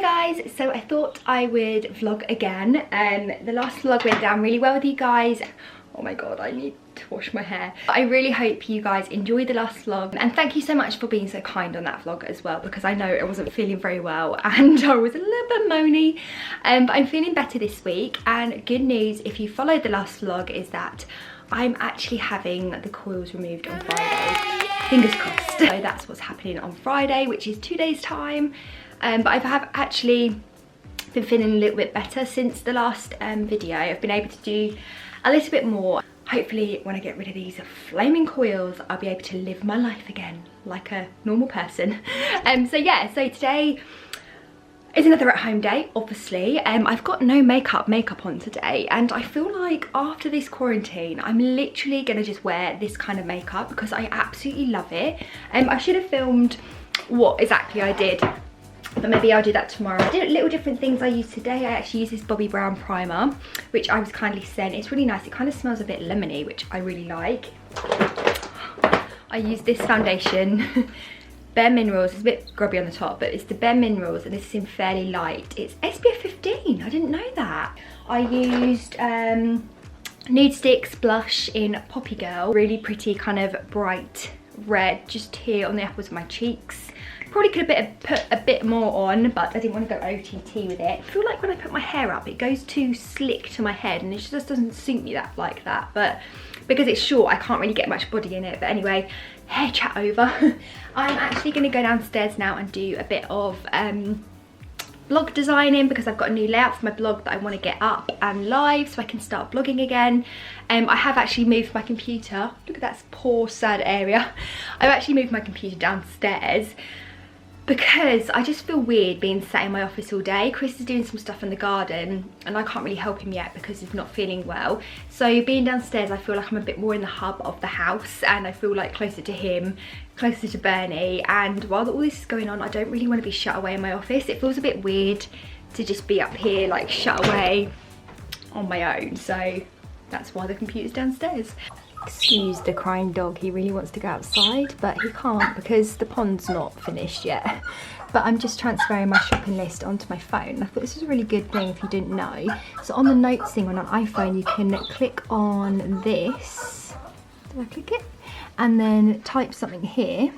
Guys, so I thought I would vlog again. The last vlog went down really well with you guys. Oh my god, I need to wash my hair. I really hope you guys enjoyed the last vlog, and thank you so much for being so kind on that vlog as well, because I know I wasn't feeling very well and I was a little bit moany, but I'm feeling better this week. And good news, if you followed the last vlog, is that I'm actually having the coils removed on Friday. Fingers crossed. So that's what's happening on Friday, which is 2 days time. But I have actually been feeling a little bit better since the last video. I've been able to do a little bit more. Hopefully when I get rid of these flaming coils, I'll be able to live my life again like a normal person. So yeah, so today is another at home day, obviously. I've got no makeup on today, and I feel like after this quarantine I'm literally gonna just wear this kind of makeup because I absolutely love it. I should have filmed what exactly I did, but maybe I'll do that tomorrow. I did little different things I used today. I actually used this Bobbi Brown primer, which I was kindly sent. It's really nice. It kind of smells a bit lemony, which I really like. I used this foundation, Bare Minerals. It's a bit grubby on the top, but it's the Bare Minerals, and this is in Fairly Light. It's SPF 15. I didn't know that. I used Nude Sticks blush in Poppy Girl. Really pretty, kind of bright red, just here on the apples of my cheeks. Probably could have put a bit more on, but I didn't want to go OTT with it. I feel like when I put my hair up, it goes too slick to my head, and it just doesn't suit me like that. But because it's short, I can't really get much body in it. But anyway, hair chat over. I'm actually going to go downstairs now and do a bit of blog designing, because I've got a new layout for my blog that I want to get up and live so I can start blogging again. I have actually moved my computer. Look at that poor sad area. I've actually moved my computer downstairs because I just feel weird being sat in my office all day. Chris is doing some stuff in the garden and I can't really help him yet because he's not feeling well. So being downstairs, I feel like I'm a bit more in the hub of the house, and I feel like closer to him, closer to Bernie. And while all this is going on, I don't really want to be shut away in my office. It feels a bit weird to just be up here like shut away on my own. So that's why the computer's downstairs. Excuse the crying dog, he really wants to go outside, but he can't because the pond's not finished yet. But I'm just transferring my shopping list onto my phone. I thought this was a really good thing if you didn't know. So on the notes thing on an iPhone, you can click on this. Did I click it? And then type something here.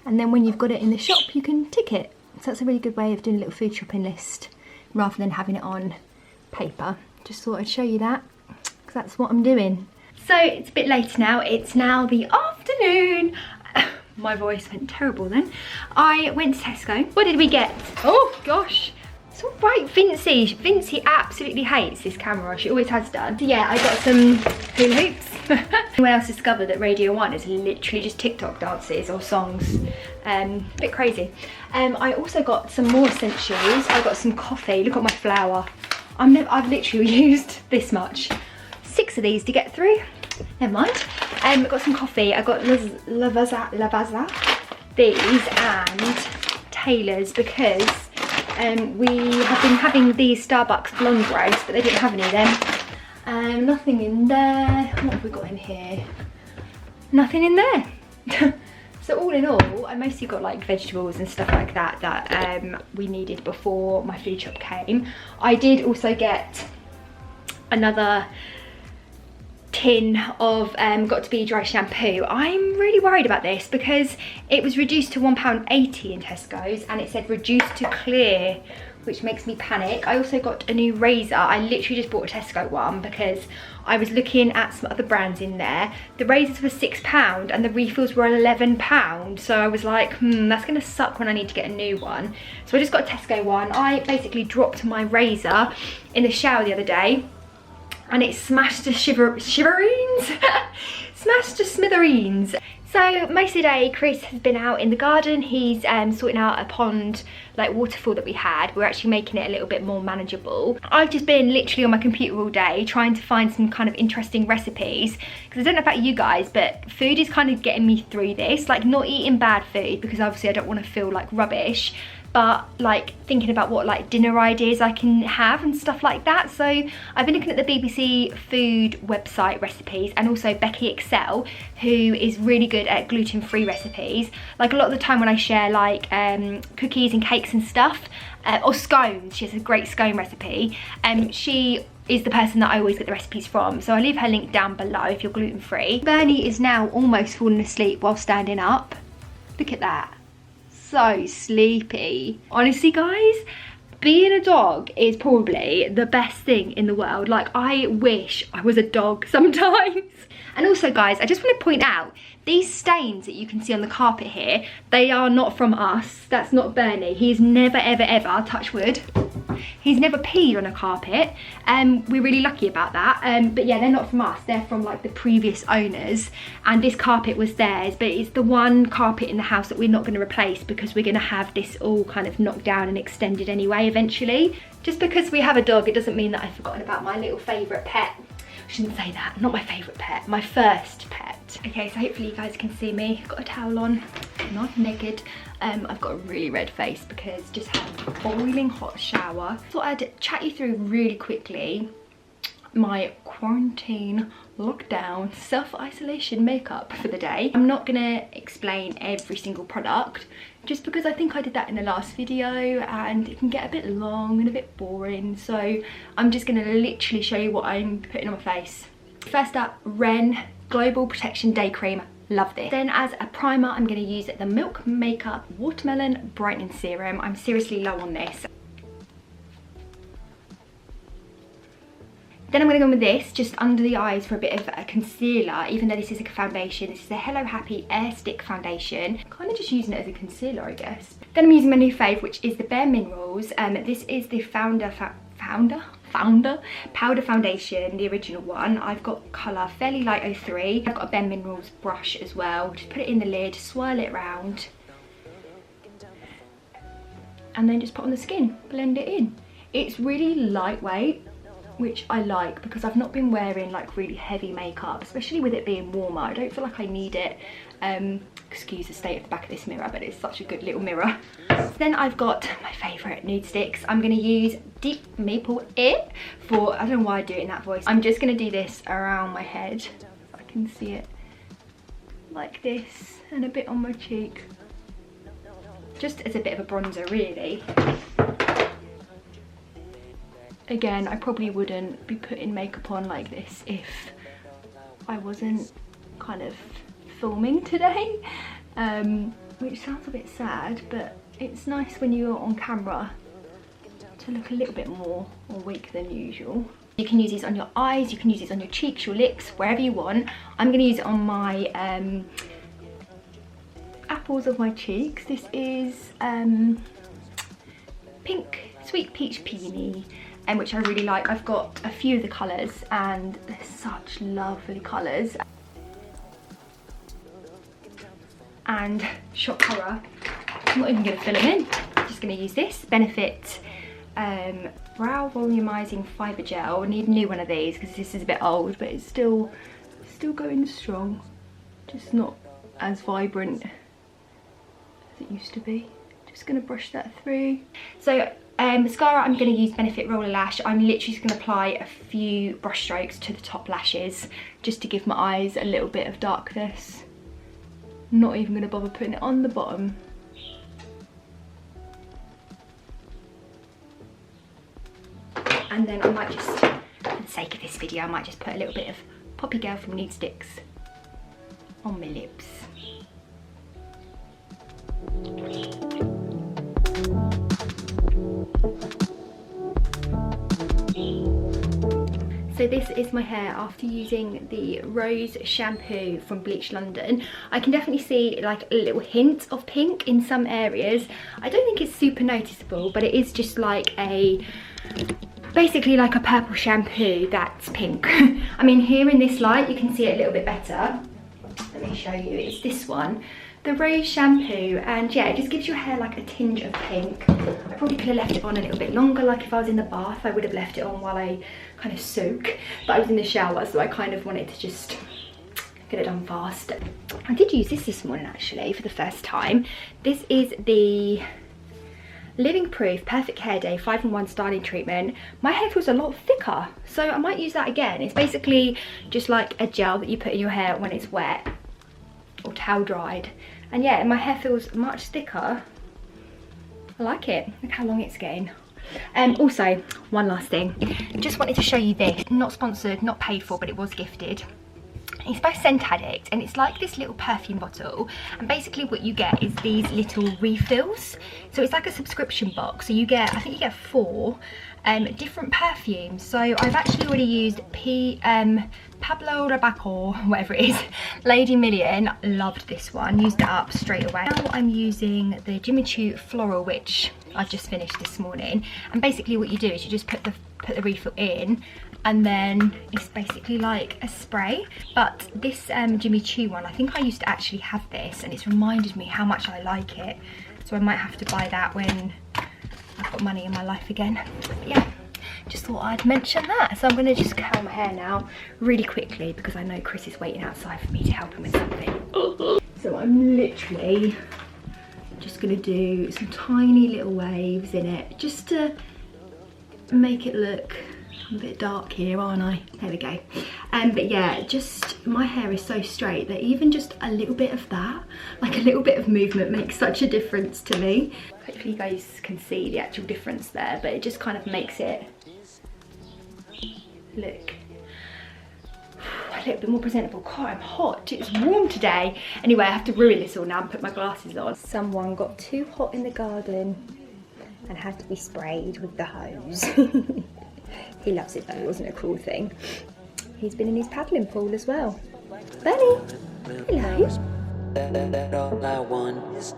And then when you've got it in the shop, you can tick it. So that's a really good way of doing a little food shopping list rather than having it on paper. Just thought I'd show you that, because that's what I'm doing. So it's a bit later now. It's now the afternoon. My voice went terrible then. I went to Tesco. What did we get? Oh gosh, it's all right, Vincy. Vincy absolutely hates this camera. She always has done. So yeah, I got some hula hoops. Anyone else discovered that Radio 1 is literally just TikTok dances or songs? A bit crazy. I also got some more essentials. I got some coffee. Look at my flour. I've literally used this much. 6 of these to get through. Never mind. I got some coffee. I got Lavazza, these, and Taylor's, because we have been having these Starbucks blonde roast, but they didn't have any of them. Nothing in there. What have we got in here? Nothing in there. So all in all, I mostly got like vegetables and stuff like that that we needed before my food shop came. I did also get another tin of Got2b dry shampoo. I'm really worried about this because it was reduced to £1.80 in Tesco's, and it said reduced to clear, which makes me panic. I also got a new razor. I literally just bought a Tesco one because I was looking at some other brands in there. The razors were £6 and the refills were £11. So I was like, that's gonna suck when I need to get a new one. So I just got a Tesco one. I basically dropped my razor in the shower the other day, and it smashed to shiverings. Smashed to smithereens. So most of the day Chris has been out in the garden. He's sorting out a pond like waterfall that we had. We're actually making it a little bit more manageable. I've just been literally on my computer all day trying to find some kind of interesting recipes, because I don't know about you guys, but food is kind of getting me through this. Like, not eating bad food because obviously I don't want to feel like rubbish, but like thinking about what like dinner ideas I can have and stuff like that. So I've been looking at the BBC food website recipes, and also Becky Excel, who is really good at gluten-free recipes. Like, a lot of the time when I share like cookies and cakes and stuff, or scones. She has a great scone recipe. She is the person that I always get the recipes from, so I'll leave her link down below if you're gluten-free. Bernie is now almost falling asleep while standing up. Look at that. So sleepy. Honestly, guys, being a dog is probably the best thing in the world. Like, I wish I was a dog sometimes. And also, guys, I just want to point out, these stains that you can see on the carpet here, they are not from us. That's not Bernie. He's never, ever, ever, touch wood, he's never peed on a carpet. We're really lucky about that. But yeah, they're not from us. They're from like the previous owners. And this carpet was theirs, but it's the one carpet in the house that we're not going to replace because we're going to have this all kind of knocked down and extended anyway eventually. Just because we have a dog, it doesn't mean that I've forgotten about my little favourite pet. I shouldn't say that, not my favourite pet, my first pet. Okay, so hopefully you guys can see me. I've got a towel on, I'm not naked. I've got a really red face because just had a boiling hot shower. Thought I'd chat you through really quickly my quarantine, lockdown, self-isolation makeup for the day. I'm not gonna explain every single product just because I think I did that in the last video and it can get a bit long and a bit boring, so I'm just gonna literally show you what I'm putting on my face. First up, Ren Global Protection Day Cream. Love this. Then as a primer, I'm going to use the Milk Makeup Watermelon Brightening Serum. I'm seriously low on this. Then I'm going to go with this just under the eyes for a bit of a concealer, even though this is a foundation. This is a Hello Happy Air Stick Foundation. Kind of just using it as a concealer, I guess. Then I'm using my new fave, which is the Bare Minerals. This is the Powder Foundation, the original one. I've got colour Fairly Light 03. I've got a Bare Minerals brush as well. Just put it in the lid, swirl it round, and then just put on the skin, blend it in. It's really lightweight, which I like because I've not been wearing like really heavy makeup, especially with it being warmer. I don't feel like I need it. Excuse the state of the back of this mirror, but it's such a good little mirror. So then I've got my favourite nude sticks. I'm going to use Deep Maple It for, I don't know why I do it in that voice. I'm just going to do this around my head. I can see it like this, and a bit on my cheek. Just as a bit of a bronzer, really. Again, I probably wouldn't be putting makeup on like this if I wasn't kind of filming today, which sounds a bit sad, but it's nice when you're on camera to look a little bit more awake than usual. You can use these on your eyes, you can use these on your cheeks, your lips, wherever you want. I'm going to use it on my apples of my cheeks. This is Pink Sweet Peach Peony, which I really like. I've got a few of the colours and they're such lovely colours. And Shock Horror, I'm not even going to fill them in, I'm just going to use this Benefit Brow Volumizing Fibre Gel. I need a new one of these because this is a bit old, but it's still going strong, just not as vibrant as it used to be. Just going to brush that through. So mascara, I'm going to use Benefit Roller Lash. I'm literally just going to apply a few brush strokes to the top lashes just to give my eyes a little bit of darkness. Not even going to bother putting it on the bottom. And then I might just, for the sake of this video, I might just put a little bit of Poppy Girl from Nude Sticks on my lips. So this is my hair after using the Rose shampoo from Bleach London. I can definitely see like a little hint of pink in some areas. I don't think it's super noticeable, but it is just like basically like a purple shampoo that's pink. I mean, here in this light you can see it a little bit better. Let me show you, it's this one. The Rose shampoo, and yeah, it just gives your hair like a tinge of pink. I probably could have left it on a little bit longer, like if I was in the bath I would have left it on while I kind of soak, but I was in the shower, so I kind of wanted to just get it done fast. I did use this morning actually for the first time. This is the Living Proof Perfect Hair Day 5-in-1 styling treatment. My hair feels a lot thicker, so I might use that again. It's basically just like a gel that you put in your hair when it's wet or towel dried. And yeah, my hair feels much thicker I like it. Look how long it's getting. Also, one last thing. Just wanted to show you this. Not sponsored, not paid for, but it was gifted. It's by Scent Addict, and it's like this little perfume bottle, and basically what you get is these little refills. So it's like a subscription box, so you get, I think you get 4 different perfumes. So I've actually already used Pablo Rabanne, whatever it is, Lady Million. Loved this one, used it up straight away. Now I'm using the Jimmy Choo Floral, which I've just finished this morning. And basically what you do is you just put the refill in, and then it's basically like a spray. But this Jimmy Choo one, I think I used to actually have this, and it's reminded me how much I like it. So I might have to buy that when I've got money in my life again. But yeah, just thought I'd mention that. So I'm gonna just curl my hair now really quickly because I know Chris is waiting outside for me to help him with something. So I'm literally just gonna do some tiny little waves in it just to make it look, I'm a bit dark here, aren't I? There we go. But yeah, just my hair is so straight that even just a little bit of that, like a little bit of movement, makes such a difference to me. Hopefully you guys can see the actual difference there, but it just kind of makes it look a little bit more presentable. God, I'm hot. It's warm today. Anyway, I have to ruin this all now and put my glasses on. Someone got too hot in the garden and had to be sprayed with the hose. He loves it though, it wasn't a cruel thing. He's been in his paddling pool as well. Benny, hello. All I want is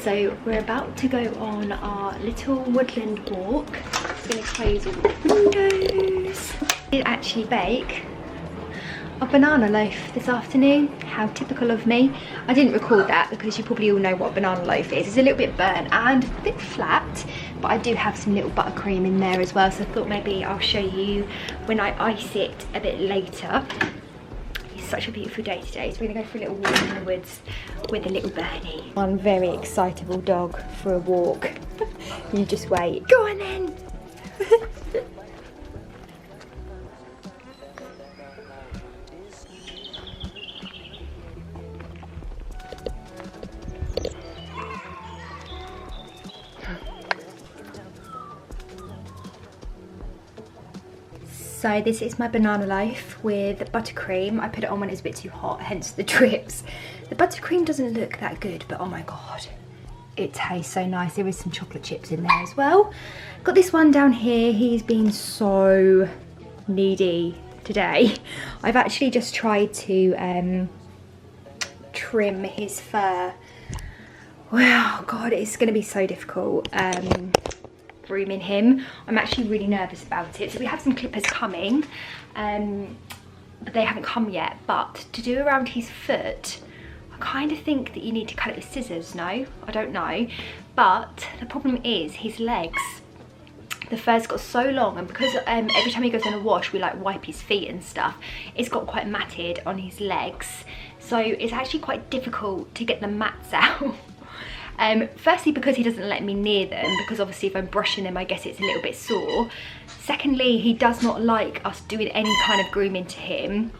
So we're about to go on our little woodland walk. I'm gonna close all the windows. I did actually bake a banana loaf this afternoon. How typical of me. I didn't record that because you probably all know what a banana loaf is. It's a little bit burnt and a bit flat, but I do have some little buttercream in there as well, so I thought maybe I'll show you when I ice it a bit later. Such a beautiful day today, so we're gonna go for a little walk in the woods with a little Bernie. One very excitable dog for a walk. You just wait. Go on then. So this is my banana loaf with buttercream. I put it on when it's a bit too hot, hence the drips. The buttercream doesn't look that good, but oh my God, it tastes so nice. There is some chocolate chips in there as well. Got this one down here. He's been so needy today. I've actually just tried to trim his fur. Wow, God, it's gonna be so difficult. Grooming him. I'm actually really nervous about it. So we have some clippers coming, but they haven't come yet. But to do around his foot, I kind of think that you need to cut it with scissors. No, I don't know. But the problem is his legs. The fur's got so long, and because every time he goes in a wash, we like wipe his feet and stuff, it's got quite matted on his legs. So it's actually quite difficult to get the mats out. Firstly, because he doesn't let me near them, because obviously if I'm brushing them I guess it's a little bit sore. Secondly, he does not like us doing any kind of grooming to him.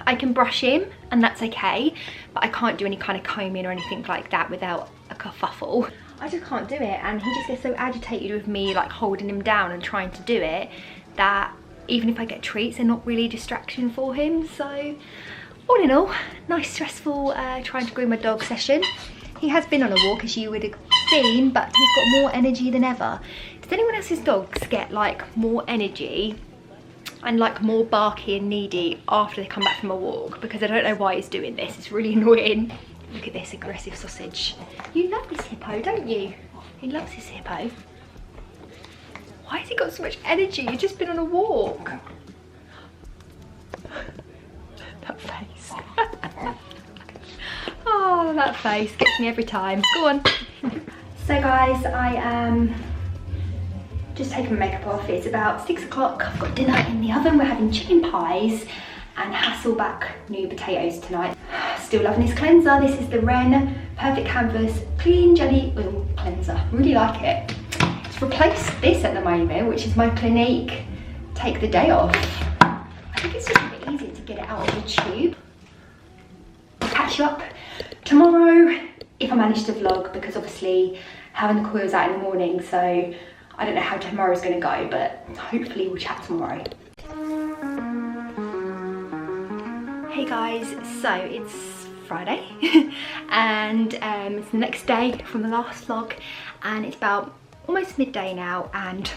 I can brush him and that's okay, but I can't do any kind of combing or anything like that without a kerfuffle. I just can't do it, and he just gets so agitated with me like holding him down and trying to do it that even if I get treats they're not really a distraction for him. So all in all, nice stressful trying to groom a dog session. He has been on a walk, as you would have seen, but he's got more energy than ever. Does anyone else's dogs get like more energy and like more barky and needy after they come back from a walk? Because I don't know why he's doing this. It's really annoying. Look at this aggressive sausage. You love this hippo, don't you? He loves his hippo. Why has he got so much energy? You've just been on a walk. That face. Oh, Oh, that face gets me every time. Go on. So guys, I am just taking my makeup off. It's about 6 o'clock. I've got dinner in the oven. We're having chicken pies and Hasselback new potatoes tonight. Still loving this cleanser. This is the Ren Perfect Canvas Clean Jelly Oil Cleanser. Really like it. It's replaced this at the moment, which is my Clinique Take the Day Off. I think it's just a bit easier to get it out of the tube. I'll catch you up tomorrow if I manage to vlog, because obviously having the coils out in the morning, so I don't know how tomorrow's going to go, but hopefully we'll chat tomorrow. Hey guys, so it's Friday and it's the next day from the last vlog, and it's about almost midday now and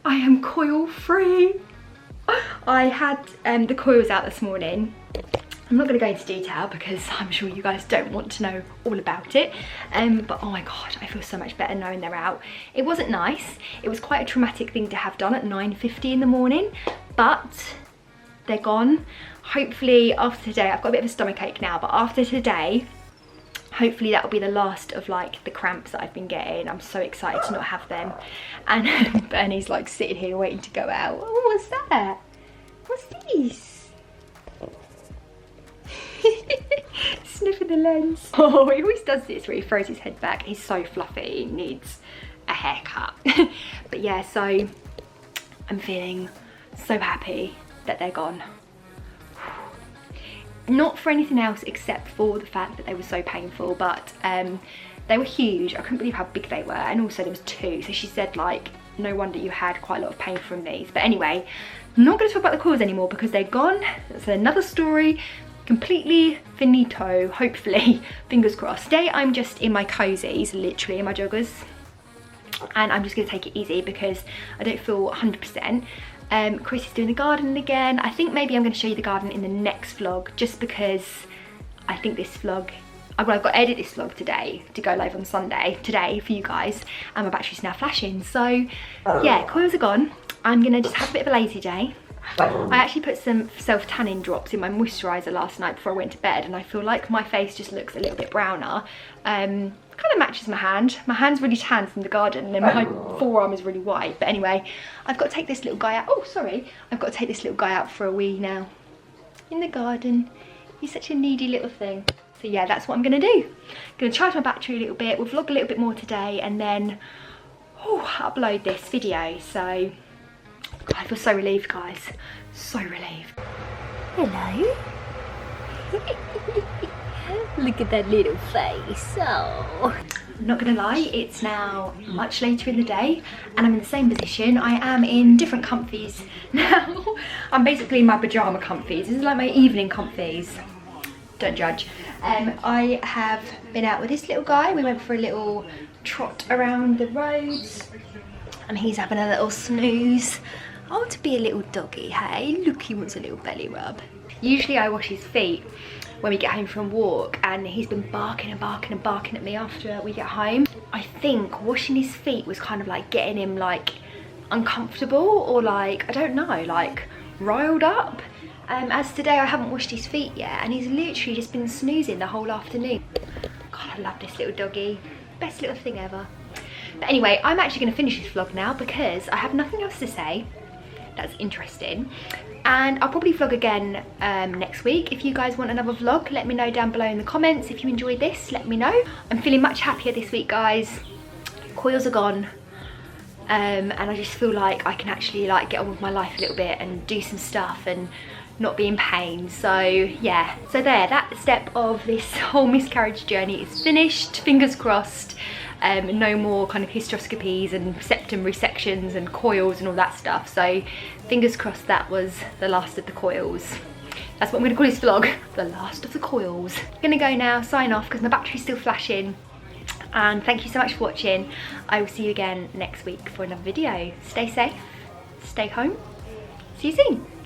I am coil free. I had the coils out this morning. I'm not going to go into detail because I'm sure you guys don't want to know all about it, but oh my god, I feel so much better knowing they're out. It wasn't nice. It was quite a traumatic thing to have done at 9:50 in the morning, but they're gone. Hopefully after today, I've got a bit of a stomach ache now, but after today, hopefully that will be the last of like the cramps that I've been getting. I'm so excited to not have them. And Bernie's like sitting here waiting to go out. Oh, what's that? What's this? Sniffing the lens. Oh, he always does this where he throws his head back. He's so fluffy, he needs a haircut. But yeah, so I'm feeling so happy that they're gone. Not for anything else except for the fact that they were so painful, but they were huge. I couldn't believe how big they were, and also there was 2, so she said like no wonder you had quite a lot of pain from these. But anyway, I'm not going to talk about the coils anymore because they're gone. That's another story. Completely finito, hopefully, fingers crossed. Today I'm just in my cozies, literally in my joggers, and I'm just going to take it easy because I don't feel 100%. Chris is doing the garden again. I think maybe I'm going to show you the garden in the next vlog, just because I think this vlog, I've got to edit this vlog today to go live on Sunday, today for you guys, and my battery's now flashing. So yeah, coils are gone. I'm going to just have a bit of a lazy day. I actually put some self-tanning drops in my moisturiser last night before I went to bed, and I feel like my face just looks a little bit browner. Kind of matches my hand. My hand's really tan from the garden, and then my forearm is really white. But anyway, I've got to take this little guy out. Oh, sorry. I've got to take this little guy out for a wee now in the garden. He's such a needy little thing. So yeah, that's what I'm going to do. I'm going to charge my battery a little bit. We'll vlog a little bit more today, and then upload this video. So I feel so relieved, guys. So relieved. Hello. Look at that little face. Oh. I'm not gonna lie, it's now much later in the day and I'm in the same position. I am in different comfies now. I'm basically in my pyjama comfies. This is like my evening comfies. Don't judge. I have been out with this little guy. We went for a little trot around the roads and he's having a little snooze. I want to be a little doggy, hey? Look, he wants a little belly rub. Usually I wash his feet when we get home from walk, and he's been barking and barking and barking at me after we get home. I think washing his feet was kind of like getting him like uncomfortable, or like, I don't know, like riled up. As today I haven't washed his feet yet and he's literally just been snoozing the whole afternoon. God, I love this little doggy. Best little thing ever. But anyway, I'm actually going to finish this vlog now because I have nothing else to say that's interesting, and I'll probably vlog again next week. If you guys want another vlog, let me know down below in the comments. If you enjoyed this, let me know. I'm feeling much happier this week, guys. Coils are gone, and I just feel like I can actually like get on with my life a little bit and do some stuff and not be in pain. So yeah, so there, that step of this whole miscarriage journey is finished, fingers crossed. No more kind of hysteroscopies and septum resections and coils and all that stuff. So fingers crossed that was the last of the coils. That's what I'm going to call this vlog, the last of the coils. I'm going to go now, sign off because my battery's still flashing. And thank you so much for watching. I will see you again next week for another video. Stay safe, stay home. See you soon.